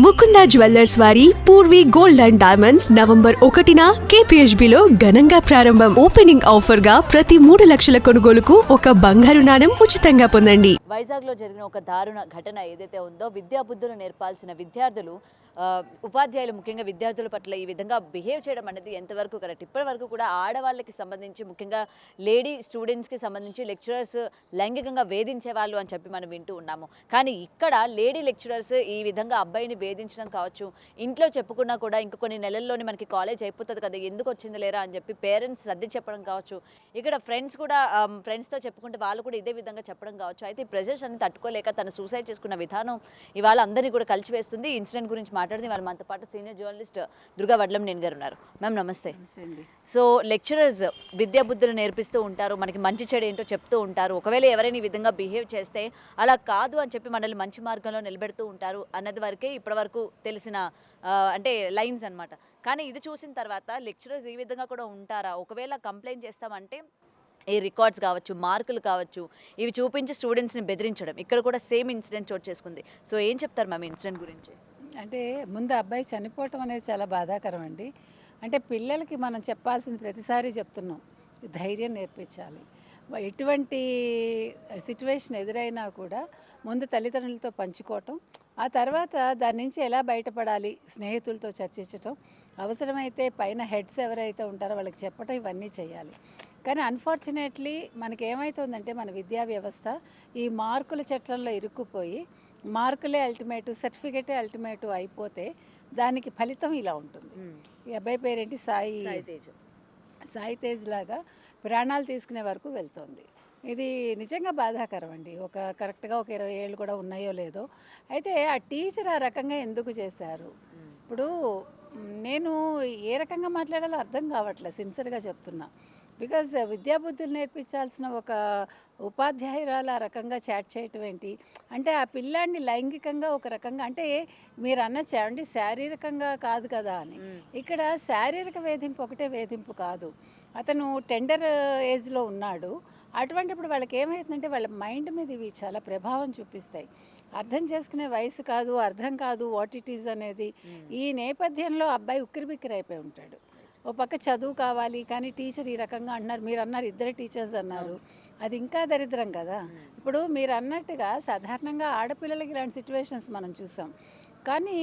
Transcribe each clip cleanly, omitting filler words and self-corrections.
Mukunda jewellers వారి Purvi gold and diamonds November 1న KPHB లో ఘనంగా ప్రారంభం. ఓపెనింగ్ ఆఫర్ గా ప్రతి 3 లక్షల కొనుగోలుకు ఒక బంగారు నాణెం ఉచితంగా పొందండి. వైజాగ్ లో జరిగిన ఒక దారుణ ఘటన ఏదైతే ఉందో విద్యాబుద్ధులు నేర్పాల్సిన విద్యార్థులు ఉపాధ్యాయులు ముఖ్యంగా విద్యార్థుల పట్ల ఈ విధంగా బిహేవ్ చేయడం అనేది ఎంతవరకు కరెక్ట్? ఇప్పటి వరకు కూడా ఆడవాళ్ళకి సంబంధించి ముఖ్యంగా లేడీ స్టూడెంట్స్కి సంబంధించి లెక్చరర్స్ లైంగికంగా వేధించే వాళ్ళు అని చెప్పి మనం వింటూ ఉన్నాము. కానీ ఇక్కడ లేడీ లెక్చరర్స్ ఈ విధంగా అబ్బాయిని వేధించడం కావచ్చు, ఇంట్లో చెప్పుకున్నా కూడా ఇంక కొన్ని నెలల్లోనే మనకి కాలేజ్ అయిపోతుంది కదా, ఎందుకు వచ్చింది లేరా అని చెప్పి పేరెంట్స్ సర్ది చెప్పడం కావచ్చు, ఇక్కడ ఫ్రెండ్స్ కూడా ఫ్రెండ్స్తో చెప్పుకుంటే వాళ్ళు కూడా ఇదే విధంగా చెప్పడం కావచ్చు. అయితే ఈ ప్రెజర్స్ అన్ని తట్టుకోలేక తను సూసైడ్ చేసుకున్న విధానం ఇవాళ అందరినీ కూడా కలిసివేస్తుంది. ఈ ఇన్సిడెంట్ గురించి మాట్లాడితే వాళ్ళు మనతో పాటు సీనియర్ జర్నలిస్ట్ దుర్గా వడ్లంనేని గారు ఉన్నారు. మ్యామ్ నమస్తే. సో లెక్చరర్స్ విద్యాబుద్ధులు నేర్పిస్తూ ఉంటారు, మనకి మంచి చెడు ఏంటో చెప్తూ ఉంటారు. ఒకవేళ ఎవరైనా ఈ విధంగా బిహేవ్ చేస్తే అలా కాదు అని చెప్పి మనల్ని మంచి మార్గంలో నిలబెడుతూ ఉంటారు అన్నది వరకే ఇప్పటివరకు తెలిసిన అంటే లైన్స్ అనమాట. కానీ ఇది చూసిన తర్వాత లెక్చరర్స్ ఈ విధంగా కూడా ఉంటారా? ఒకవేళ కంప్లైంట్ చేస్తామంటే ఈ రికార్డ్స్ కావచ్చు, మార్కులు కావచ్చు, ఇవి చూపించి స్టూడెంట్స్ని బెదిరించడం, ఇక్కడ కూడా సేమ్ ఇన్సిడెంట్ చోటు చేసుకుంది. సో ఏం చెప్తారు మ్యామ్ ఇన్సిడెంట్ గురించి? అంటే ముందు అబ్బాయి చనిపోవటం అనేది చాలా బాధాకరం అండి. అంటే పిల్లలకి మనం చెప్పాల్సింది ప్రతిసారి చెప్తున్నాం, ధైర్యం నేర్పించాలి. ఎటువంటి సిచ్యువేషన్ ఎదురైనా కూడా ముందు తల్లిదండ్రులతో పంచుకోవటం, ఆ తర్వాత దాని నుంచి ఎలా బయటపడాలి స్నేహితులతో చర్చించటం, అవసరమైతే పైన హెడ్స్ ఎవరైతే ఉంటారో వాళ్ళకి చెప్పటం, ఇవన్నీ చేయాలి. కానీ అన్ఫార్చునేట్లీ మనకి ఏమవుతుందంటే మన విద్యా వ్యవస్థ ఈ మార్కుల చట్టంలో ఇరుక్కుపోయి మార్కులే అల్టిమేటు, సర్టిఫికెటే అల్టిమేటు అయిపోతే దానికి ఫలితం ఇలా ఉంటుంది. ఈ అబ్బాయి పేరేంటి, సాయి తేజ్ లాగా ప్రాణాలు తీసుకునే వరకు వెళ్తుంది. ఇది నిజంగా బాధాకరం అండి. కరెక్ట్గా ఒక 20 ఏళ్ళు కూడా ఉన్నాయో లేదో. అయితే ఆ టీచర్ ఆ రకంగా ఎందుకు చేశారు? ఇప్పుడు నేను ఏ రకంగా మాట్లాడాలో అర్థం కావట్లేదు, సిన్సియర్గా చెప్తున్నా. బికాజ్ విద్యాబుద్ధులు నేర్పించాల్సిన ఒక ఉపాధ్యాయురాలు ఆ రకంగా చాట్ చేయటం ఏంటి అంటే, ఆ పిల్లాడిని లైంగికంగా ఒక రకంగా అంటే మీరు అనొచ్చు అండి శారీరకంగా కాదు కదా అని. ఇక్కడ శారీరక వేధింపు ఒకటే వేధింపు కాదు, అతను టెండర్ ఏజ్లో ఉన్నాడు. అటువంటిప్పుడు వాళ్ళకి ఏమవుతుందంటే వాళ్ళ మైండ్ మీద ఇవి చాలా ప్రభావం చూపిస్తాయి. అర్థం చేసుకునే వయసు కాదు, అర్థం కాదు వాట్ ఇట్ ఈజ్ అనేది. ఈ నేపథ్యంలో అబ్బాయి ఉక్కిరిబిక్కిరి అయిపోయి ఉంటాడు. ఓ పక్క చదువు కావాలి, కానీ టీచర్ ఈ రకంగా అంటున్నారు, మీరు అన్నారు ఇద్దరు టీచర్స్ అన్నారు, అది ఇంకా దరిద్రం కదా. ఇప్పుడు మీరు అన్నట్టుగా సాధారణంగా ఆడపిల్లలకి ఇలాంటి సిచ్యువేషన్స్ మనం చూసాం. కానీ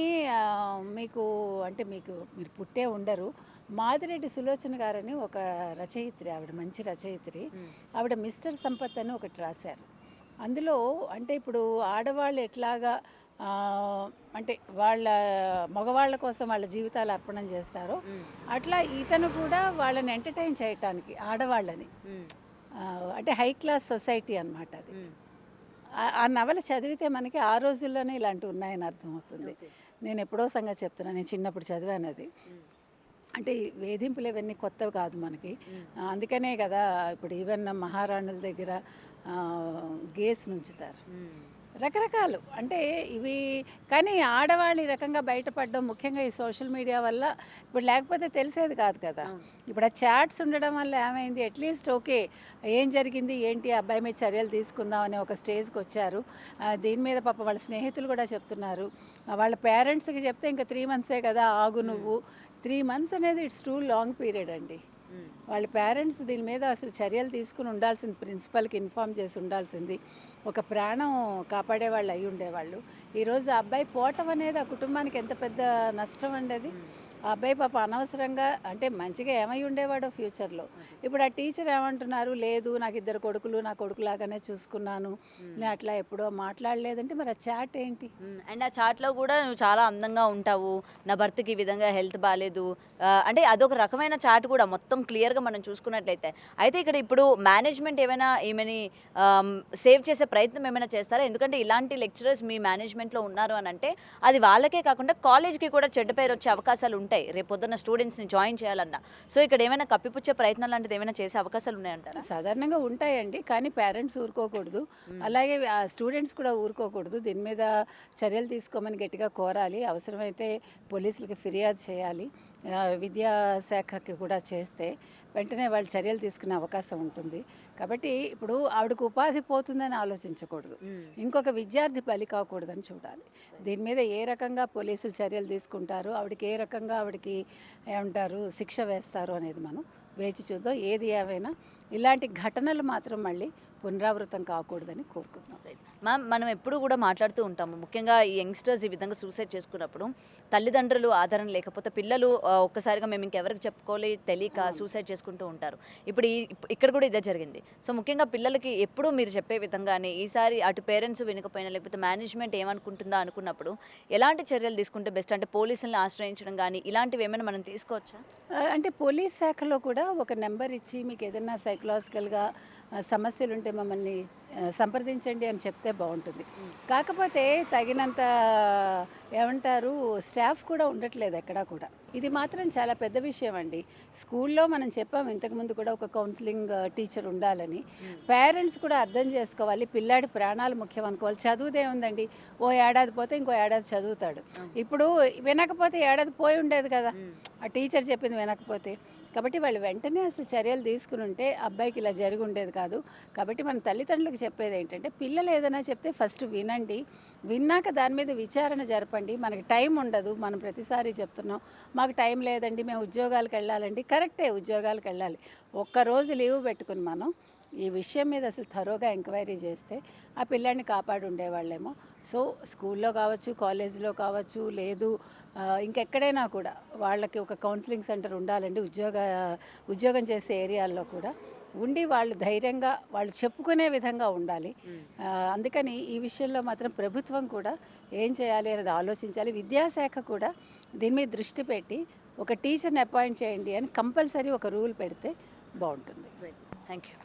మీరు పుట్టే ఉండరు. మాదిరెడ్డి సులోచన గారని ఒక రచయిత్రి, ఆవిడ మంచి రచయిత్రి, ఆవిడ మిస్టర్ సంపత్ అని ఒకటి రాశారు. అందులో అంటే ఇప్పుడు ఆడవాళ్ళు ఎట్లాగా అంటే వాళ్ళ మగవాళ్ళ కోసం వాళ్ళ జీవితాలు అర్పణం చేస్తారో అట్లా ఇతను కూడా వాళ్ళని ఎంటర్టైన్ చేయటానికి ఆడవాళ్ళని, అంటే హై క్లాస్ సొసైటీ అన్నమాట అది. ఆ నవల చదివితే మనకి ఆ రోజుల్లోనే ఇలాంటివి ఉన్నాయని అర్థమవుతుంది. నేను ఎప్పుడో సంగతి చెప్తున్నా, నేను చిన్నప్పుడు చదివాను అది. అంటే వేధింపులు ఇవన్నీ కొత్తవి కాదు మనకి. అందుకనే కదా ఇప్పుడు ఈవెన్ మహారాణుల దగ్గర గేస్ నుంచుతారు, రకరకాలు అంటే ఇవి. కానీ ఆడవాళ్ళు ఈ రకంగా బయటపడడం ముఖ్యంగా ఈ సోషల్ మీడియా వల్ల. ఇప్పుడు లేకపోతే తెలిసేది కాదు కదా. ఇప్పుడు ఆ చాట్స్ ఉండడం వల్ల ఏమైంది, అట్లీస్ట్ ఓకే ఏం జరిగింది ఏంటి, అబ్బాయి మీద చర్యలు తీసుకుందాం అనే ఒక స్టేజ్కి వచ్చారు. దీని మీద పాప వాళ్ళ స్నేహితులు కూడా చెప్తున్నారు, వాళ్ళ పేరెంట్స్కి చెప్తే ఇంకా 3 monthsే కదా ఆగు నువ్వు. 3 months అనేది ఇట్స్ టూ లాంగ్ పీరియడ్ అండి. వాళ్ళ పేరెంట్స్ దీని మీద అసలు చర్యలు తీసుకుని ఉండాల్సింది, ప్రిన్సిపల్కి ఇన్ఫామ్ చేసి ఉండాల్సింది. ఒక ప్రాణం కాపాడే వాళ్ళు అయి ఉండేవాళ్ళు. ఈరోజు ఆ అబ్బాయి పోవటం అనేది ఆ కుటుంబానికి ఎంత పెద్ద నష్టం అండి అది. ఆ అబ్బాయి పాప అనవసరంగా అంటే మంచిగా ఏమై ఉండేవాడో ఫ్యూచర్లో. ఇప్పుడు ఆ టీచర్ ఏమంటున్నారు, లేదు నాకు 2 కొడుకులు, నా కొడుకులాగానే చూసుకున్నాను, నేను అట్లా ఎప్పుడో మాట్లాడలేదంటే మరి ఆ చాట్ ఏంటి? అండ్ ఆ చాట్లో కూడా నువ్వు చాలా అందంగా ఉంటావు, నా భర్తకి ఈ విధంగా హెల్త్ బాగాలేదు అంటే అదొక రకమైన చాట్ కూడా మొత్తం క్లియర్గా మనం చూసుకున్నట్లయితే. అయితే ఇక్కడ ఇప్పుడు మేనేజ్మెంట్ ఏమైనా ఈమెని సేవ్ చేసే ప్రయత్నం ఏమైనా చేస్తారా? ఎందుకంటే ఇలాంటి లెక్చరర్స్ మీ మేనేజ్మెంట్లో ఉన్నారు అని అంటే అది వాళ్ళకే కాకుండా కాలేజ్కి కూడా చెడ్డ పేరు వచ్చే అవకాశాలు ఉంటాయి రేపు పొద్దున్న స్టూడెంట్స్ని జాయిన్ చేయాలన్నా. సో ఇక్కడ ఏమైనా కప్పిపుచ్చే ప్రయత్నం లాంటిది ఏమైనా చేసే అవకాశాలు ఉన్నాయంటారా? సాధారణంగా ఉంటాయండి, కానీ పేరెంట్స్ ఊరుకోకూడదు, అలాగే ఆ స్టూడెంట్స్ కూడా ఊరుకోకూడదు. దీని మీద చర్యలు తీసుకోమని గట్టిగా కోరాలి, అవసరమైతే పోలీసులకి ఫిర్యాదు చేయాలి. విద్యాశాఖకి కూడా చేస్తే వెంటనే వాళ్ళు చర్యలు తీసుకునే అవకాశం ఉంటుంది. కాబట్టి ఇప్పుడు ఆవిడకు ఉపాధి పోతుందని ఆలోచించకూడదు, ఇంకొక విద్యార్థి బలి కాకూడదని చూడాలి. దీని మీద ఏ రకంగా పోలీసులు చర్యలు తీసుకుంటారు, ఆవిడకి ఏ రకంగా ఆవిడకి ఏమంటారు శిక్ష వేస్తారు అనేది మనం వేచి చూద్దాం. ఏది ఏమైనా ఇలాంటి ఘటనలు మాత్రం మళ్ళీ పునరావృతం కాకూడదని కోరుకుంటున్నాం. మ్యామ్, మనం ఎప్పుడు కూడా మాట్లాడుతూ ఉంటాము, ముఖ్యంగా ఈ యంగ్స్టర్స్ ఈ విధంగా సూసైడ్ చేసుకున్నప్పుడు తల్లిదండ్రులు ఆధారం లేకపోతే పిల్లలు ఒక్కసారిగా మేము ఇంకెవరికి చెప్పుకోలే తెలియక సూసైడ్ చేసుకుంటూ ఉంటారు. ఇప్పుడు ఇక్కడ కూడా ఇదే జరిగింది. సో ముఖ్యంగా పిల్లలకి ఎప్పుడూ మీరు చెప్పే విధంగానే ఈసారి అటు పేరెంట్స్ వినకపోయినా లేకపోతే మేనేజ్మెంట్ ఏమనుకుంటుందా అనుకున్నప్పుడు ఎలాంటి చర్యలు తీసుకుంటే బెస్ట్? అంటే పోలీసులను ఆశ్రయించడం కానీ ఇలాంటివి ఏమైనా మనం తీసుకోవచ్చా? అంటే పోలీస్ శాఖలో కూడా ఒక నెంబర్ ఇచ్చి మీకు ఏదైనా సైకలాజికల్గా సమస్యలు ఉంటే మమ్మల్ని సంప్రదించండి అని చెప్తే బాగుంటుంది. కాకపోతే తగినంత ఏమంటారు స్టాఫ్ కూడా ఉండట్లేదు ఎక్కడా కూడా. ఇది మాత్రం చాలా పెద్ద విషయం అండి. స్కూల్లో మనం చెప్పాం ఇంతకుముందు కూడా ఒక కౌన్సిలింగ్ టీచర్ ఉండాలని. పేరెంట్స్ కూడా అర్థం చేసుకోవాలి, పిల్లాడి ప్రాణాలు ముఖ్యం అనుకోవాలి. చదువుదే ఉందండి, ఓ ఏడాది పోతే ఇంకో ఏడాది చదువుతాడు. ఇప్పుడు వినకపోతే ఏడాది పోయి ఉండేది కదా ఆ టీచర్ చెప్పింది వినకపోతే. కాబట్టి వాళ్ళు వెంటనే అసలు చర్యలు తీసుకుని ఉంటే అబ్బాయికి ఇలా జరిగి ఉండేది కాదు. కాబట్టి మన తల్లిదండ్రులకు చెప్పేది ఏంటంటే పిల్లలు ఏదైనా చెప్తే ఫస్ట్ వినండి, విన్నాక దాని మీద విచారణ జరపండి. మనకి టైం ఉండదు, మనం ప్రతిసారి చెప్తున్నాం మాకు టైం లేదండి మేము ఉద్యోగాలకు వెళ్ళాలండి. కరెక్టే, ఉద్యోగాలకు వెళ్ళాలి. ఒక్కరోజు లీవ్ పెట్టుకుని మనం ఈ విషయం మీద అసలు థరోగా ఎంక్వైరీ చేస్తే ఆ పిల్లాడిని కాపాడి ఉండేవాళ్ళేమో. సో స్కూల్లో కావచ్చు, కాలేజీలో కావచ్చు, లేదు ఇంకెక్కడైనా కూడా వాళ్ళకి ఒక కౌన్సిలింగ్ సెంటర్ ఉండాలండి. ఉద్యోగం చేసే ఏరియాల్లో కూడా ఉండి వాళ్ళు ధైర్యంగా వాళ్ళు చెప్పుకునే విధంగా ఉండాలి. అందుకని ఈ విషయంలో మాత్రం ప్రభుత్వం కూడా ఏం చేయాలి అనేది ఆలోచించాలి. విద్యాశాఖ కూడా దీని మీద దృష్టి పెట్టి ఒక టీచర్ని అపాయింట్ చేయండి అని కంపల్సరీ ఒక రూల్ పెడితే బాగుంటుంది. Thank you.